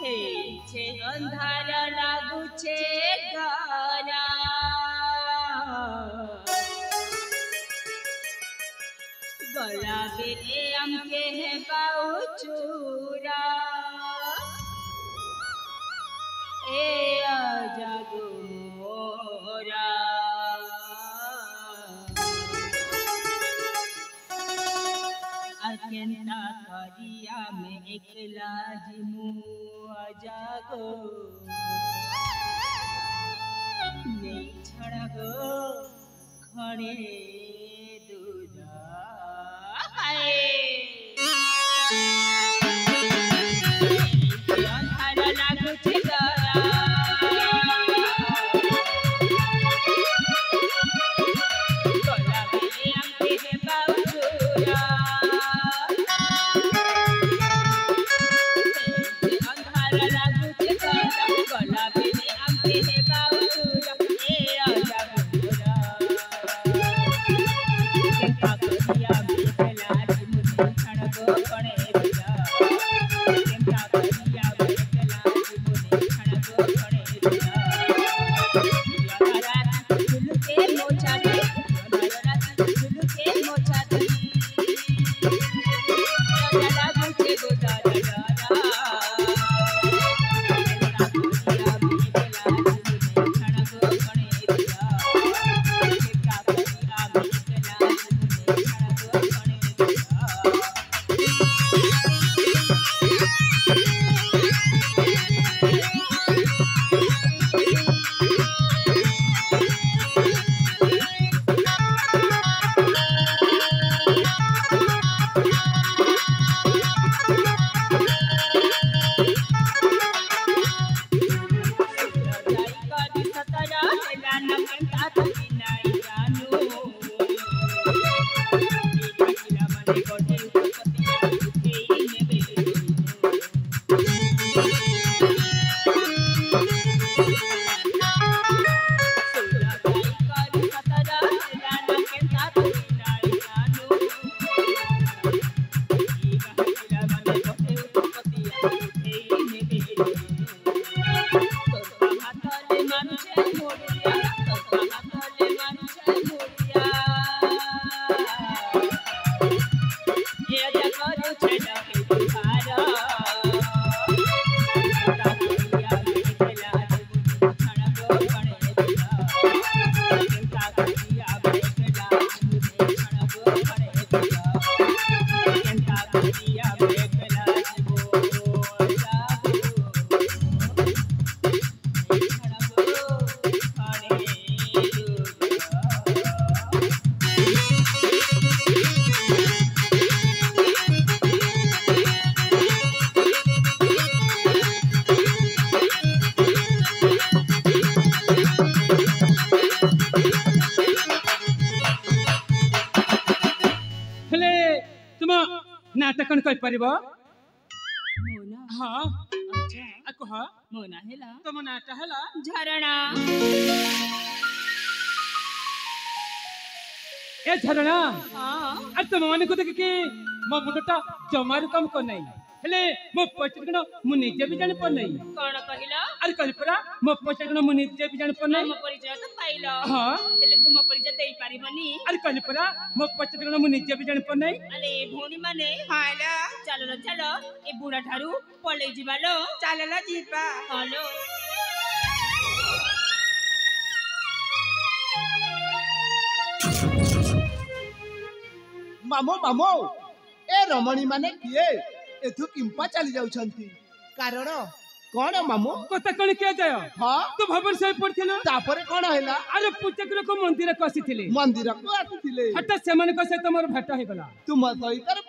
ହେଇଛେ ଅନ୍ଧାର ଲାଗୁଛେ ଗାରା गला बेटे हमके है बाऊ चूरा ए जागो मोरा अकेंता करिया में एकला जिमु जागो नहीं छड़ा गो खड़े नाटकन कर परिबो मोना हां अच्छा अको हां मोना हेला तुम नाटा हला झरणा ए झरणा हां अरे तुम माने को देख के मो मुंडटा जमारू काम को नहीं हेले मो पचगण मु निजे भी जानि पर नहीं कोन कहिला अरे कल्परा मो पचगण मु निजे भी जानि पर नहीं तुम परिचय तो पाइलो हां हेले तुम परिचय देई पारिबनी अरे कल्परा मो पचगण मु निजे भी जानि पर नहीं अरे भोनी माने हायला चलो चलो ए बुढ़ा ठारू पले जिबालो चलो जीबा हेलो मामो मामो ए रमणी माने किए एथु किंपा चली जाउछंती कारण कोन मामो कथा कोन के जाय हां तो भवन से पड़थिलो तापरे कोन हैला अरे पुचकरो को मंदिर को आसीथिले मंदिर को आसीथिले हटा सेमन को से तमर भेट हे गला तुम सहित